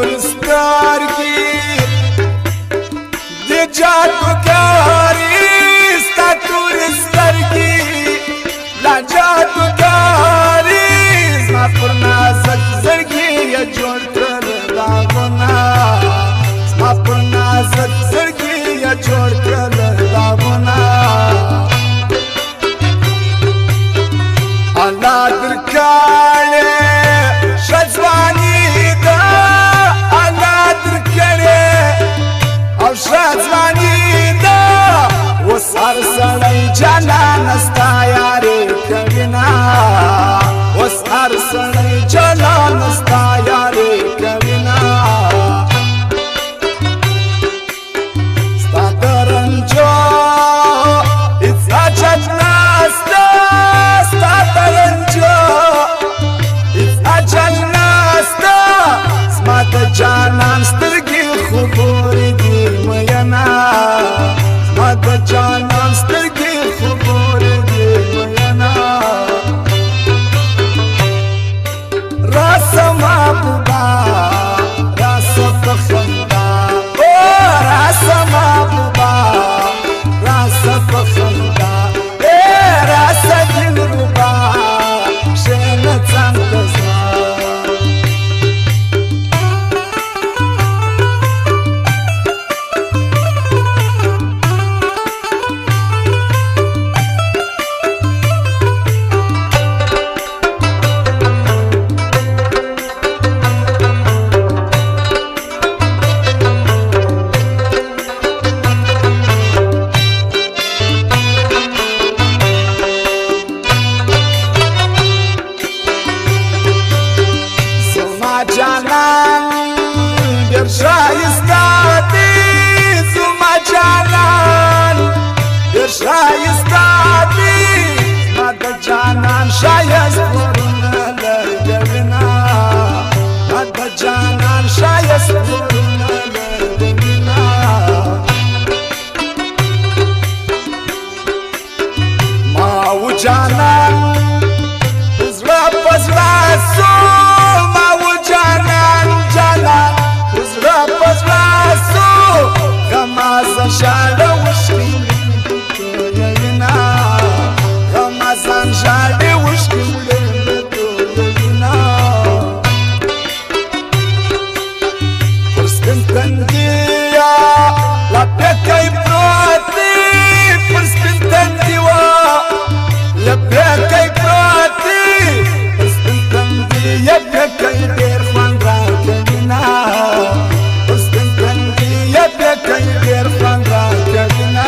سترګې د جادوګرې ستا تورې سترګې لا جادوګرې زما پر نازک زړګي یې جوړ کړل داغونه زما پر نازک زړګي یې جوړ کړل داغونه الله درکړې ښه ځواني ده الله درکړې او ښه ځواني ده اوس هر سړی جانانه ستا یارې کوینه اوس هر سړی جانانه ستا یارې کوینه ستا د رنجو هېڅ حاجت نسته ستا د رنجو هېڅ حاجت نسته زما د جانان سترګې خو ګورې دي مینه زما د جانان سترګې خو ګورې دي مینه راسه محبوبه راسه په خندا او راسه محبوبه راسه په خندا راسه دلربا کښېنه څنګ ته زما جانان ډېر ښایسته دی زما جانان ډېر ښایسته دی زما د جانان ښایست ورونه لګوینه زما د جانان ښایست ورونه لګوینه ما و جانان زړه په زړه سو Ramazan şarı uçtum yayına Ramazan şarı uçtum yayına Pırstin tendiya la pekay proti Pırstin tendiya la pekay proti Pırstin tendiya pekay derman rakayına Pırstin tendiya pekay derman rakayına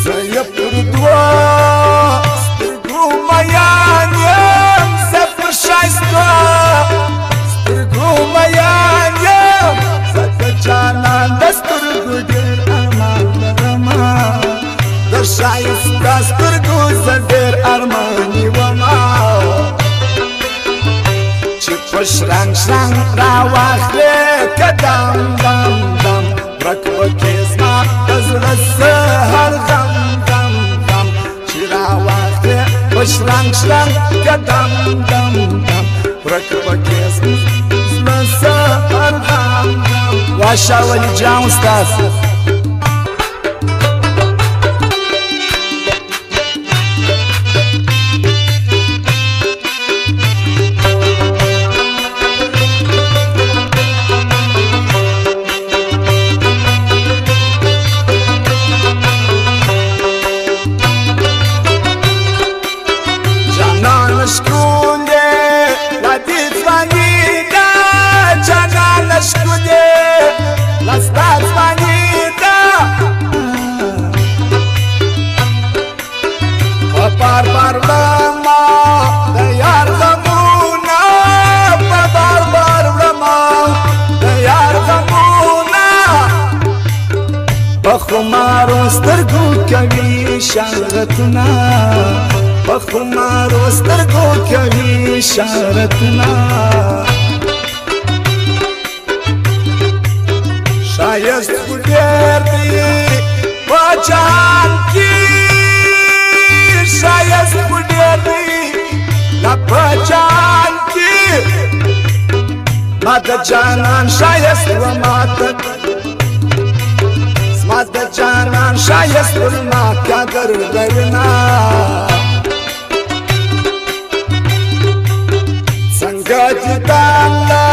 Zayıf dua stirgu mayanyam Zafır şaysta stirgu mayanyam Zafır canan dasturgu der armanlarıma Der şaysta stirgu zader armani vama Şrang şrang rawaxle kadam dam dam Bırak o kezma özresi her dam dam dam Şirawaxle şrang şrang kadam dam dam Bırak o kezma özresi her dam dam Yaşa Veli Can Ustaz Barbar vrama, de yar gamuna Barbar vrama, de yar gamuna Bakhumaru stargu kavi sharatna Bakhumaru stargu kavi sharatna Shayast kuderdi bajan ki Shayast kuderdi la bajan جانان شایست و ماتت زما د جانان شایست و ما قدر درنا څنګه دې دانا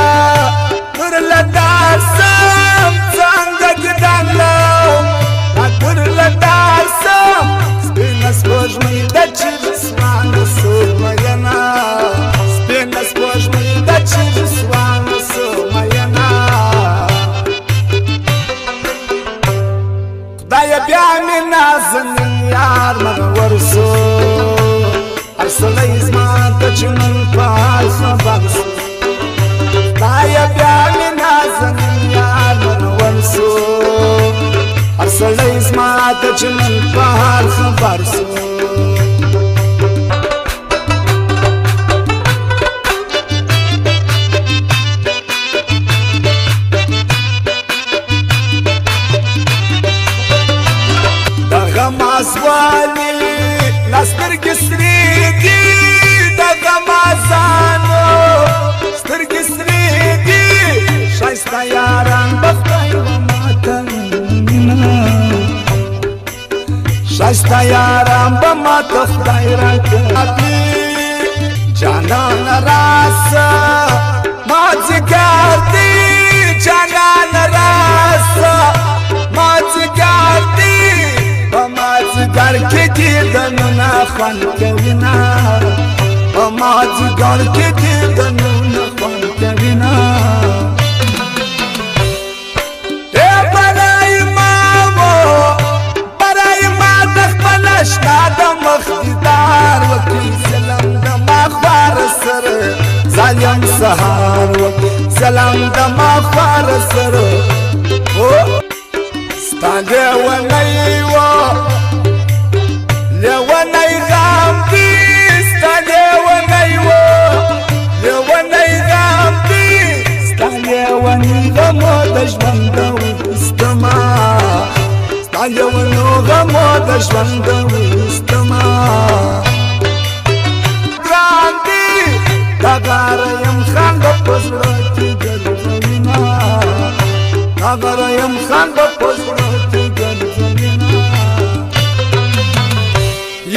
پر لداسم څنګه دې دانا پر لداسم سپینه سپوږمۍ د چرسوانو سوماینا سپینه سپوږمۍ د چرسوانو سوماینا خدای بیا مې نازنین یار منور سو هر سړی زما ته چې نن په حال خبر سو خدای بیا مې نازنین یار منور سو هر سړی زما ته چې نن په حال خبر سو مازوالی سترګې سرې دي د غمازانو سترګې سرې دي ښایسته یاران به خدای وماته مینه ښایسته یاران به ماته خدای راکړي جانان راسه مازدیګر دی جانان راسه مازدیګر دی مازدیګر کې دې دنونه خوند کوینه په مازدیګر کې دې دنونه خوند کوینه برای ما د خپل اشنا د مخ دیدار وکړي سلام د ما خوار سره ظالم سهار وکړي سلام د ما خوار سره ستا لیونی و لیونی غم دی ستا لیونی و لیونی غم دی ستا لیونی غمو د ژوند وروستما ستا لیونو غمو د ژوند وروستما ګران دی دا غاره یم خان به په زړه کې ګرځوینه دا غاره یم خان به په زړه کې ګرځوینه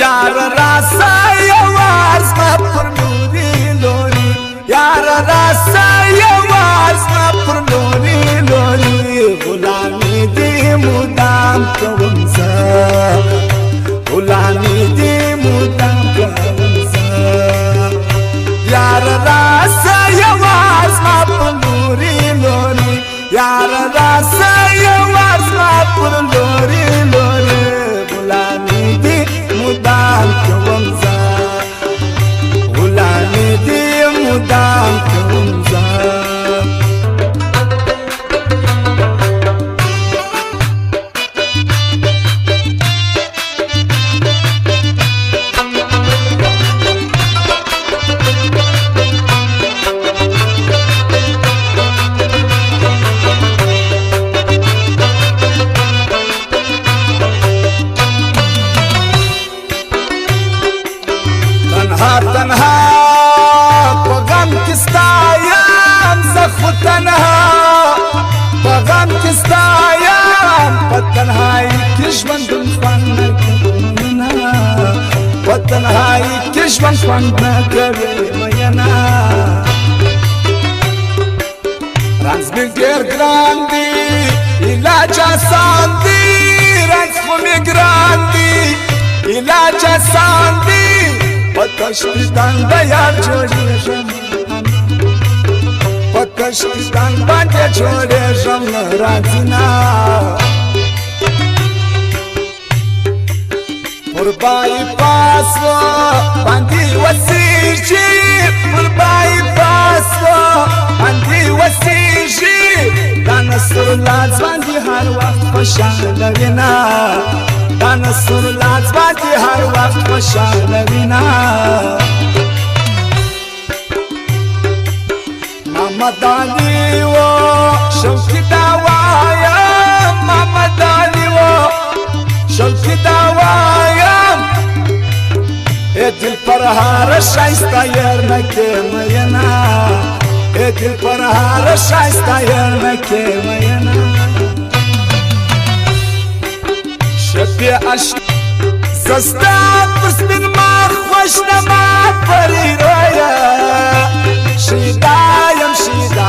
یار راسه یواز ما پر نوري لوري یار راسه یواز ما پر نوري لوري غلامي دې مدام کوم زه غلامي دې مدام کوم زه یار راسه یواز ما پر نوري لوري یار راسه یواز ما پر نوري لوري غلامي دې مدام کوم زه غلامي دې مدام کوم زه تنها په غم کې ستا یم زه خو تنها په غم کې ستا یم په تنهایي کې ژوند خوند نه کوي په تنهایي کې ژوند خوند نه کوي میینه رنځ مې ډېر ګران دی علاج اسان دی رنځ خو مې ګران دی علاج اسان دی پتشتان بیار جوړېږم پتشتان باندې جوړېږم راځینا پر بای پاس باندې وسیږي پر بای پاس باندې وسیږي دا نصر لاس باندې هر وخت خوشاله وینا دا نصر لاس باندې هر وخت خوشاله وینا محمد علي و شوقي دا وایم محمد علي و شوقي دا وایم دل پر هر شایسته یار نکه مینا دل پر هر شایسته یرمکه وینا شفیع زستا پر سپین ما خوش نما پری رویا شیدایم شیدا